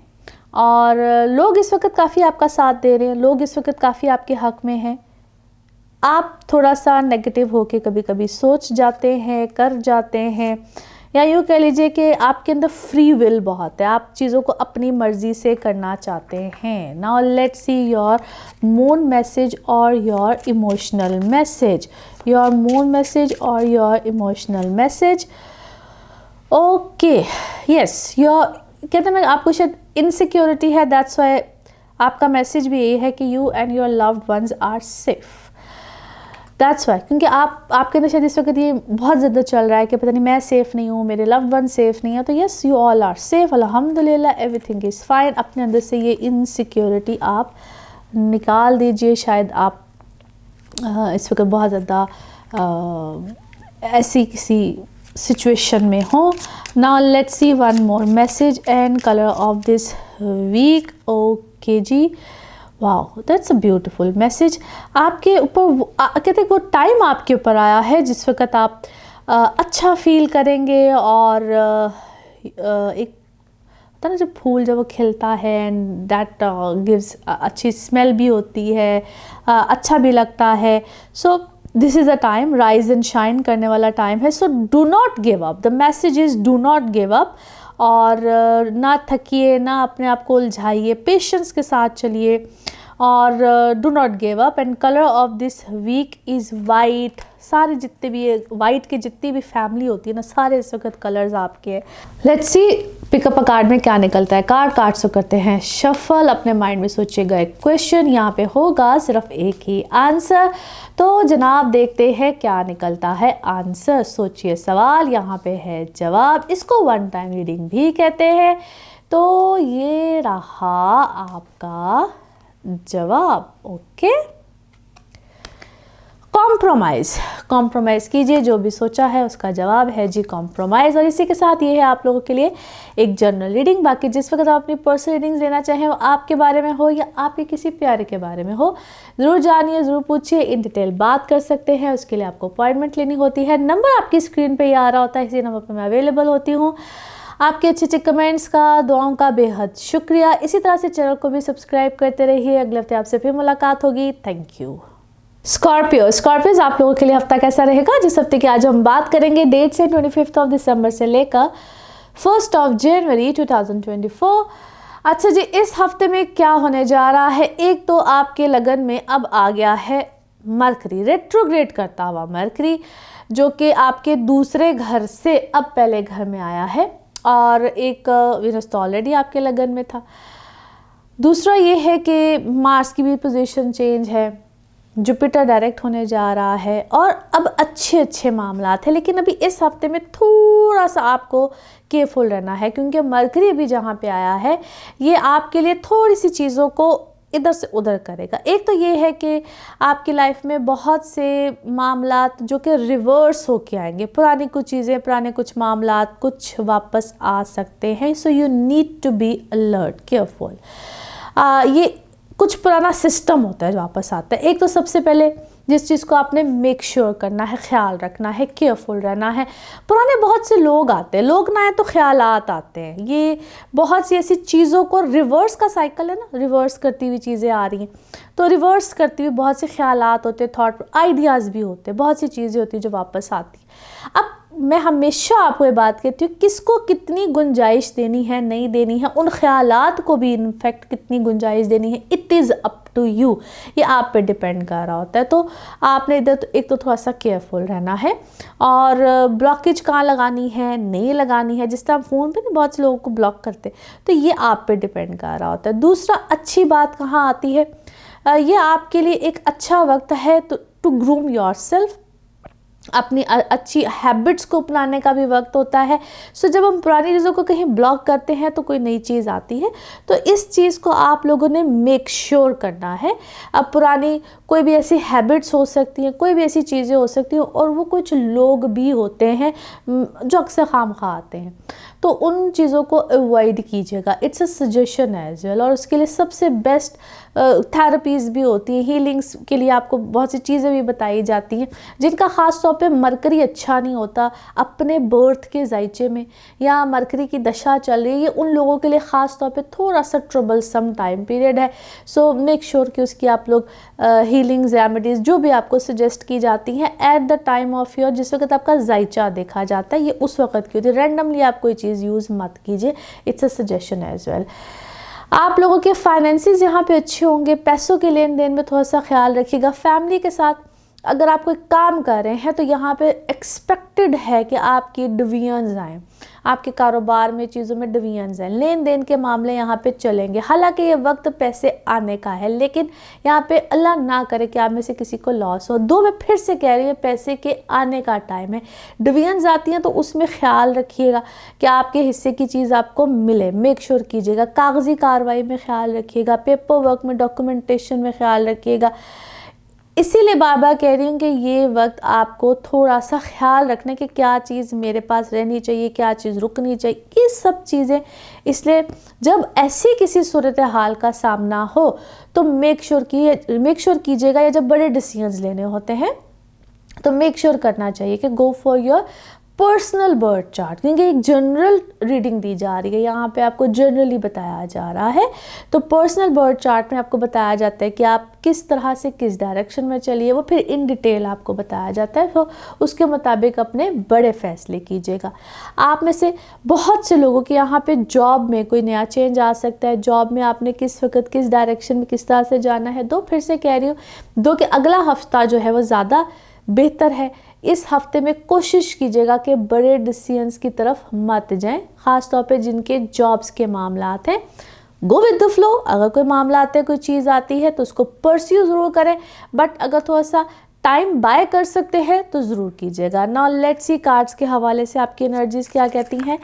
और लोग इस वक्त काफ़ी आपका साथ दे रहे हैं, लोग इस वक्त काफ़ी आपके हक़ में हैं। आप थोड़ा सा नेगेटिव होके कभी कभी सोच जाते हैं, कर जाते हैं, या यूँ कह लीजिए कि आपके अंदर फ्री विल बहुत है, आप चीज़ों को अपनी मर्ज़ी से करना चाहते हैं। Now let's see your moon message और your emotional message, your moon message और your emotional message. Okay, yes, your कहते हैं आपको शायद इनसिक्योरिटी है, दैट्स वाई आपका मैसेज भी यही है कि you and your loved ones are safe, that's why, क्योंकि आपके अंदर शायद इस वक्त ये बहुत ज़्यादा चल रहा है कि पता नहीं मैं सेफ़ नहीं हूँ, मेरे लव्ड वन सेफ़ नहीं है। तो yes, you all are safe, अल्हम्दुलिल्लाह, एवरीथिंग इज़ फाइन। अपने अंदर से ये इनसिक्योरिटी आप निकाल दीजिए। शायद आप इस वक्त बहुत ज़्यादा ऐसी किसी सिचुएशन में हो। Now let's see one more message and colour of this week. Okay ji, wow, that's a beautiful message. आपके ऊपर कहते हैं वो टाइम आपके ऊपर आया है जिस वक्त आप अच्छा फील करेंगे। और एक होता ना जब फूल जब वो खिलता है एंड दैट गिव्स अच्छी स्मेल भी होती है, अच्छा भी लगता है। So this is a time, rise and shine करने वाला टाइम है। So do not give up, the message is do not give up. और ना थकिए, ना अपने आप को उलझाइए, पेशेंस के साथ चलिए और do not give up. And colour of this week is white. सारे जितने भी वाइट के जितनी भी फैमिली होती है ना, सारे इस वक्त कलर्स आपके हैं। Let's see pick up a card में क्या निकलता है। कार्ड से करते हैं शफल। अपने माइंड में सोचिएगा एक क्वेश्चन, यहाँ पे होगा सिर्फ एक ही आंसर। तो जनाब देखते हैं क्या निकलता है आंसर। सोचिए सवाल, यहाँ पे है जवाब। इसको वन टाइम रीडिंग भी कहते हैं। तो ये रहा आपका जवाब। ओके, कॉम्प्रोमाइज़ कीजिए, जो भी सोचा है उसका जवाब है जी कॉम्प्रोमाइज़। और इसी के साथ ये है आप लोगों के लिए एक जनरल रीडिंग। बाकी जिस वक्त आप अपनी पर्सनल रीडिंग्स लेना चाहें, वो आपके बारे में हो या आपके किसी प्यारे के बारे में हो, ज़रूर जानिए, ज़रूर पूछिए, इन डिटेल बात कर सकते हैं। उसके लिए आपको अपॉइंटमेंट लेनी होती है। नंबर आपकी स्क्रीन पर ही आ रहा होता है, इसी नंबर पर मैं अवेलेबल होती हूँ। आपके अच्छे कमेंट्स का, दुआओं का बेहद शुक्रिया। इसी तरह से चैनल को भी सब्सक्राइब करते रहिए। अगले हफ्ते आपसे फिर मुलाकात होगी। Thank you. स्कॉर्पियोज आप लोगों के लिए हफ्ता कैसा रहेगा, जिस हफ्ते की आज हम बात करेंगे। डेट से 25 दिसंबर से लेकर 1 जनवरी 2024। अच्छा जी, इस हफ्ते में क्या होने जा रहा है। एक तो आपके लगन में अब आ गया है मरकरी, रेट्रोग्रेड करता हुआ मरकरी, जो कि आपके दूसरे घर से अब पहले घर में आया है। और एक वीनस तो ऑलरेडी आपके लगन में था। दूसरा ये है कि मार्स की भी पोजीशन चेंज है, जुपिटर डायरेक्ट होने जा रहा है और अब अच्छे मामलात हैं। लेकिन अभी इस हफ्ते में थोड़ा सा आपको केयरफुल रहना है, क्योंकि मरकरी भी जहाँ पे आया है ये आपके लिए थोड़ी सी चीज़ों को इधर से उधर करेगा। एक तो ये है कि आपकी लाइफ में बहुत से मामलात जो कि रिवर्स होके आएंगे, पुरानी कुछ चीज़ें, पुराने कुछ मामलात कुछ वापस आ सकते हैं। So you need to be alert, careful. ये कुछ पुराना सिस्टम होता है जो वापस आता है। एक तो सबसे पहले जिस चीज़ को आपने मेक श्योर करना है, ख्याल रखना है, केयरफुल रहना है। पुराने बहुत से लोग आते हैं, लोग ना आए तो ख्यालात आते हैं। ये बहुत सी ऐसी चीज़ों को, रिवर्स का साइकिल है ना, रिवर्स करती हुई चीज़ें आ रही हैं। तो रिवर्स करती हुई बहुत से ख्यालात होते हैं, थॉट आइडियाज़ भी होते हैं, बहुत सी चीज़ें होती हैं जो वापस आती हैं। अब मैं हमेशा आपको ये बात कहती हूँ, किसको कितनी गुंजाइश देनी है, नहीं देनी है, उन ख्यालात को भी इनफैक्ट कितनी गुंजाइश देनी है, it is up to you. ये आप पे डिपेंड कर रहा होता है। तो आपने इधर तो एक तो थोड़ा सा केयरफुल रहना है। और ब्लॉकेज कहाँ लगानी है, नहीं लगानी है, जिस तरह फ़ोन पे ना बहुत से लोगों को ब्लॉक करते, तो ये आप पे डिपेंड कर रहा होता है। दूसरा, अच्छी बात कहाँ आती है, ये आपके लिए एक अच्छा वक्त है टू ग्रूम योर सेल्फ, अपनी अच्छी हैबिट्स को अपनाने का भी वक्त होता है। सो जब हम पुरानी चीज़ों को कहीं ब्लॉक करते हैं तो कोई नई चीज़ आती है, तो इस चीज़ को आप लोगों ने मेक श्योर करना है। अब पुरानी कोई भी ऐसी हैबिट्स हो सकती हैं, कोई भी ऐसी चीज़ें हो सकती हैं, और वो कुछ लोग भी होते हैं जो अक्सर खामखा आते हैं। तो उन चीज़ों को अवॉइड कीजिएगा। It's a suggestion as well. और उसके लिए सबसे बेस्ट थेरेपीज़ भी होती हैं, हीलिंग्स के लिए आपको बहुत सी चीज़ें भी बताई जाती हैं। जिनका ख़ास तौर पे मरकरी अच्छा नहीं होता अपने बर्थ के जायचे में, या मरकरी की दशा चल रही है, ये उन लोगों के लिए ख़ास तौर पे थोड़ा सा ट्रबलसम टाइम पीरियड है। सो मेक श्योर कि उसकी आप लोग हीलिंग्स रेमेडीज़ जो भी आपको सजेस्ट की जाती हैं at the time of your, जिस वक्त आपका जायचा देखा जाता है, ये उस वक्त की होती है। रैंडमली आप कोई चीज़ यूज़ मत कीजिए। It's a suggestion as well. आप लोगों के फाइनेंसेस यहाँ पे अच्छे होंगे, पैसों के लेन देन में थोड़ा सा ख्याल रखिएगा। फैमिली के साथ अगर आप कोई काम कर रहे हैं तो यहाँ पे एक्सपेक्टेड है कि आपकी डिवीजन्स आएँ, आपके कारोबार में चीज़ों में डिवीजन्स हैं। लेन देन के मामले यहाँ पे चलेंगे। हालांकि ये वक्त पैसे आने का है, लेकिन यहाँ पे अल्लाह ना करे कि आप में से किसी को लॉस हो। दो, मैं फिर से कह रही हूँ, पैसे के आने का टाइम है। डिवीजन्स आती हैं तो उसमें ख्याल रखिएगा कि आपके हिस्से की चीज़ आपको मिले। मेक श्योर कीजिएगा। कागजी कार्रवाई में ख्याल रखिएगा, पेपर वर्क में, डॉक्यूमेंटेशन में ख्याल रखिएगा। इसीलिए बार बार कह रही हूँ कि ये वक्त आपको थोड़ा सा ख्याल रखने कि क्या चीज़ मेरे पास रहनी चाहिए, क्या चीज़ रुकनी चाहिए, ये सब चीज़ें। इसलिए जब ऐसी किसी सूरत हाल का सामना हो तो मेक श्योर कीजिएगा, या जब बड़े डिसीजंस लेने होते हैं तो मेक श्योर करना चाहिए कि go for your personal birth chart, क्योंकि एक जनरल रीडिंग दी जा रही है, यहाँ पे आपको जनरली बताया जा रहा है। तो पर्सनल बर्थ चार्ट में आपको बताया जाता है कि आप किस तरह से किस डायरेक्शन में चलिए, वो फिर इन डिटेल आपको बताया जाता है। तो उसके मुताबिक अपने बड़े फैसले कीजिएगा। आप में से बहुत से लोगों के यहाँ पे जॉब में कोई नया चेंज आ सकता है। जॉब में आपने किस वक्त किस डायरेक्शन में किस तरह से जाना है। दो, फिर से कह रही हूँ, दो कि अगला हफ्ता जो है वो ज़्यादा बेहतर है। इस हफ्ते में कोशिश कीजिएगा कि बड़े डिसीजंस की तरफ मत जाएं, ख़ास तौर पे जिनके जॉब्स के मामलात हैं। Go with the flow. अगर कोई मामला आते है, कोई चीज़ आती है तो उसको परस्यू ज़रूर करें, बट अगर थोड़ा सा टाइम बाय कर सकते हैं तो ज़रूर कीजिएगा। नाउ लेट्स सी कार्ड्स के हवाले से आपकी एनर्जीज़ क्या कहती हैं।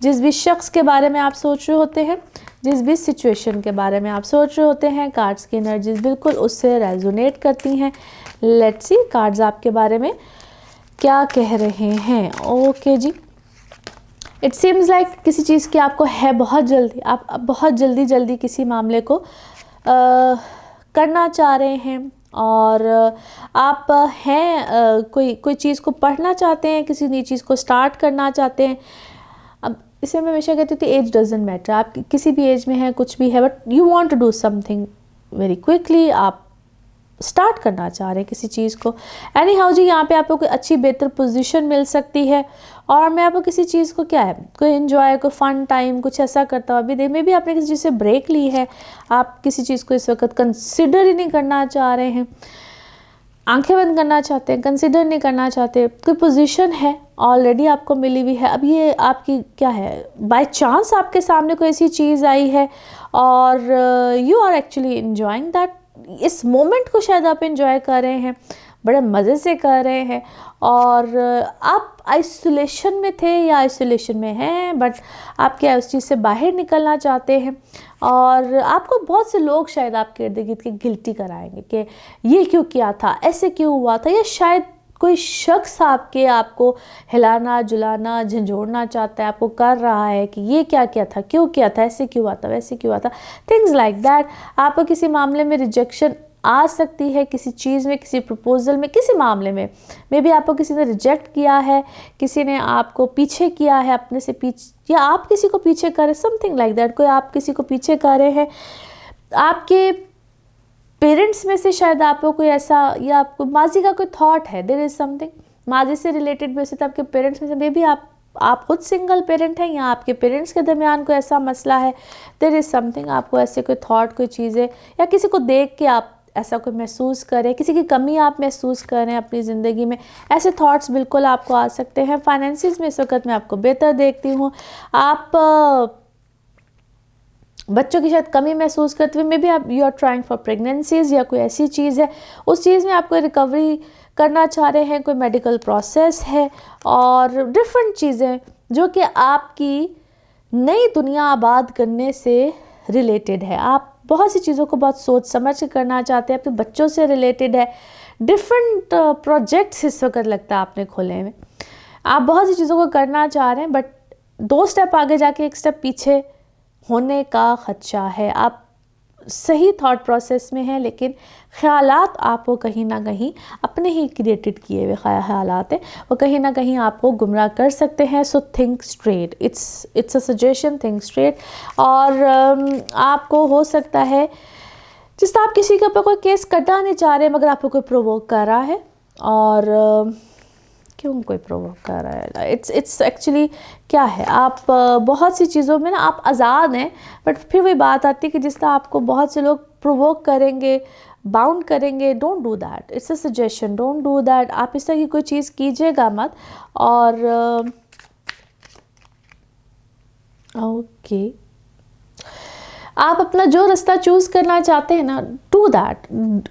जिस भी शख्स के बारे में आप सोच रहे होते हैं, जिस भी सिचुएशन के बारे में आप सोच रहे होते हैं, कार्ड्स की एनर्जीज़ बिल्कुल उससे रेजोनेट करती हैं। लेट्स सी कार्ड्स आपके बारे में क्या कह रहे हैं। Okay ji, it seems like किसी चीज़ की आपको है बहुत जल्दी, आप बहुत जल्दी किसी मामले को करना चाह रहे हैं, और आप हैं कोई चीज़ को पढ़ना चाहते हैं, किसी नई चीज़ को स्टार्ट करना चाहते हैं। अब इसे मैं हमेशा कहती थी एज डजेंट मैटर, आप किसी भी एज में हैं, कुछ भी है, but you want to do something very quickly. आप स्टार्ट करना चाह रहे हैं किसी चीज़ को। एनी हाउ जी, यहाँ पे आपको कोई अच्छी बेहतर पोजीशन मिल सकती है, और मैं आपको किसी चीज़ को क्या है, कोई एंजॉय, कोई फन टाइम, कुछ ऐसा करता हुआ भी देख। में भी आपने किसी चीज़ से ब्रेक ली है, आप किसी चीज़ को इस वक्त कंसिडर ही नहीं करना चाह रहे हैं, आंखें बंद करना चाहते हैं, कंसिडर नहीं करना चाहते। कोई पोजीशन है ऑलरेडी आपको मिली हुई है, अब ये आपकी क्या है, बाय चांस आपके सामने कोई ऐसी चीज़ आई है और you are actually enjoying that. इस मोमेंट को शायद आप एंजॉय कर रहे हैं, बड़े मज़े से कर रहे हैं, और आप आइसोलेशन में थे या आइसोलेशन में हैं, बट आप क्या उस चीज़ से बाहर निकलना चाहते हैं। और आपको बहुत से लोग शायद आपके इर्द गिर्द के गिल्टी कराएंगे कि ये क्यों किया था, ऐसे क्यों हुआ था, या शायद कोई शख्स आपको हिलाना जुलाना झंझोड़ना चाहता है, आपको कर रहा है कि ये क्या किया था, क्यों किया था, ऐसे क्यों हुआ था, वैसे क्यों हुआ था, थिंग्स लाइक दैट। आपको किसी मामले में रिजेक्शन आ सकती है, किसी चीज़ में, किसी प्रपोजल में, किसी मामले में मे बी आपको किसी ने रिजेक्ट किया है, किसी ने आपको पीछे किया है, अपने से पीछे, या आप किसी को पीछे कर रहे, समथिंग लाइक दैट। कोई आप किसी को पीछे कर रहे हैं, आपके पेरेंट्स में से शायद आपको कोई ऐसा, या आपको माजी का कोई थॉट है, देयर इज़ समथिंग माजी से रिलेटेड भी, तो आपके पेरेंट्स में से मे बी आप खुद सिंगल पेरेंट हैं, या आपके पेरेंट्स के दरमियान कोई ऐसा मसला है, देयर इज़ समथिंग, आपको ऐसे कोई थॉट, कोई चीज़ें, या किसी को देख के आप ऐसा कोई महसूस करें, किसी की कमी आप महसूस करें अपनी ज़िंदगी में, ऐसे थॉट्स बिल्कुल आपको आ सकते हैं। फाइनेंसिस में इस वक्त मैं आपको बेहतर देखती हूँ। आप बच्चों की शायद कमी महसूस करते हुए, मे बी आप you are trying for pregnancies, या कोई ऐसी चीज़ है, उस चीज़ में आप कोई रिकवरी करना चाह रहे हैं, कोई मेडिकल प्रोसेस है, और डिफरेंट चीज़ें जो कि आपकी नई दुनिया आबाद करने से रिलेटेड है। आप बहुत सी चीज़ों को बहुत सोच समझ के करना चाहते हैं, अपने बच्चों से रिलेटेड है। डिफरेंट प्रोजेक्ट्स इस वक्त लगता है आपने खोले हैं, आप बहुत सी चीज़ों को करना चाह रहे हैं, बट 2 स्टेप आगे जाके 1 स्टेप पीछे होने का खदशा है। आप सही थॉट प्रोसेस में हैं, लेकिन ख़यालात आपको कहीं ना कहीं अपने ही क्रिएटेड किए हुए ख़यालात हैं, वो कहीं ना कहीं आपको गुमराह कर सकते हैं। So think straight, it's a suggestion, think straight. और आपको हो सकता है जिस आप किसी के ऊपर कोई केस करना नहीं चाह रहे, मगर आपको कोई प्रोवोक कर रहा है। और क्यों कोई प्रोवोक कर रहा है? इट्स एक्चुअली क्या है, आप बहुत सी चीज़ों में ना आप आज़ाद हैं, बट फिर वही बात आती है कि जिस तरह आपको बहुत से लोग प्रोवोक करेंगे, बाउंड करेंगे। Don't do that, it's a suggestion, don't do that. आप इस तरह की कोई चीज़ कीजिएगा मत। और ओके, आप अपना जो रास्ता चूज़ करना चाहते हैं ना, डू दैट।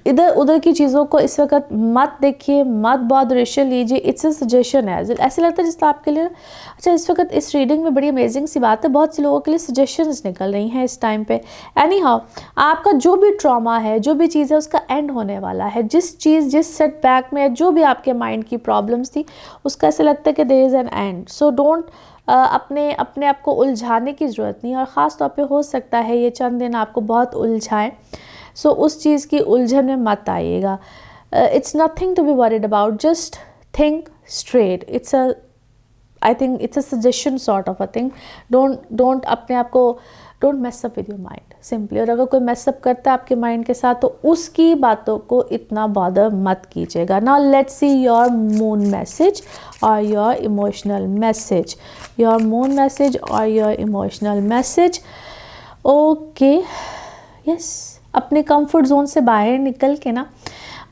इधर उधर की चीज़ों को इस वक्त मत देखिए, मत बॉदरेशन लीजिए। इट्स अ सजेशन है। ऐसे लगता है जिस आपके लिए अच्छा इस वक्त इस रीडिंग में बड़ी अमेजिंग सी बात है, बहुत से लोगों के लिए सजेशंस निकल रही हैं इस टाइम पे। एनी हाउ, आपका जो भी ट्रॉमा है, जो भी चीज़ है, उसका एंड होने वाला है। जिस सेटबैक में जो भी आपके माइंड की प्रॉब्लम्स थी, उसका ऐसा लगता है कि there is an end. So don't अपने आप को उलझाने की ज़रूरत नहीं। और ख़ास तौर पे हो सकता है ये चंद दिन आपको बहुत उलझाएं, सो उस चीज़ की उलझन में मत आइएगा। It's nothing to be worried about, just think straight. I think it's a suggestion sort of a thing. Don't अपने आप को don't mess up with your mind simply. और अगर कोई मैसअप करता है आपके माइंड के साथ, तो उसकी बातों को इतना बॉदर मत कीजिएगा। Now let's see your moon message और your emotional message. Your moon message और your emotional message. Okay, yes, अपने कंफर्ट जोन से बाहर निकल के ना,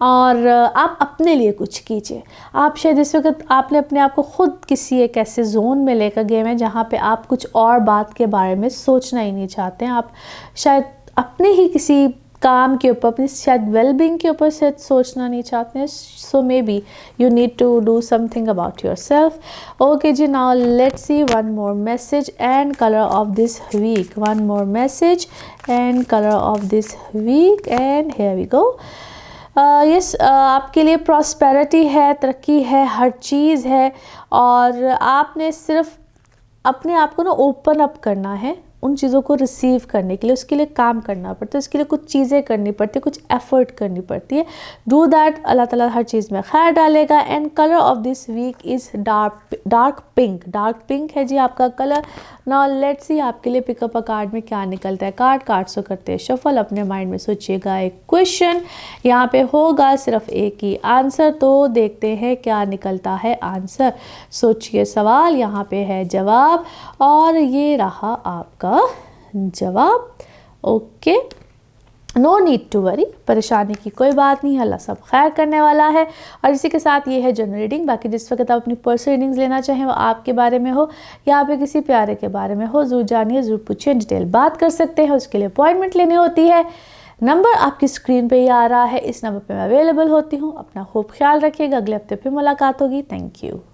और आप अपने लिए कुछ कीजिए। आप शायद इस वक्त आपने अपने आप को खुद किसी एक ऐसे जोन में लेकर गए हैं जहाँ पे आप कुछ और बात के बारे में सोचना ही नहीं चाहते हैं। आप शायद अपने ही किसी काम के ऊपर, अपनी शायद वेलबींग के ऊपर शायद सोचना नहीं चाहते हैं। So maybe you need to do something about yourself. Okay जी, now let's see one more message and colour of this week. One more message and colour of this week, and here we go. Yes, आपके लिए प्रॉस्पेरिटी है, तरक्की है, हर चीज़ है। और आपने सिर्फ अपने आप को ना ओपन अप करना है उन चीज़ों को रिसीव करने के लिए। उसके लिए काम करना पड़ता है, उसके लिए कुछ चीज़ें करनी पड़ती है, कुछ एफर्ट करनी पड़ती है। डू दैट, अल्लाह ताला हर चीज़ में खैर डालेगा। And colour of this week is dark pink. Dark pink है जी आपका कलर। नाउ लेट्स सी आपके लिए पिकअप अ कार्ड में क्या निकलता है। कार्ड्स को करते हैं शफल। अपने माइंड में सोचिएगा एक क्वेश्चन, यहाँ पे होगा सिर्फ एक ही आंसर, तो देखते हैं क्या निकलता है आंसर। सोचिए सवाल, यहाँ पे है जवाब, और ये रहा आपका जवाब। Okay, no need to worry, परेशानी की कोई बात नहीं है, अल्लाह सब खैर करने वाला है। और इसी के साथ ये है जनरल रीडिंग। बाकी जिस वक्त आप अपनी पर्सनल रीडिंग्स लेना चाहें, वो आपके बारे में हो या आप किसी प्यारे के बारे में हो, ज़रूर जानिए, ज़रूर पूछिए, डिटेल बात कर सकते हैं। उसके लिए अपॉइंटमेंट लेनी होती है। नंबर आपकी स्क्रीन पे ही आ रहा है, इस नंबर पे मैं अवेलेबल होती हूँ। अपना खूब ख्याल रखिएगा। अगले हफ्ते फिर मुलाकात होगी। Thank you.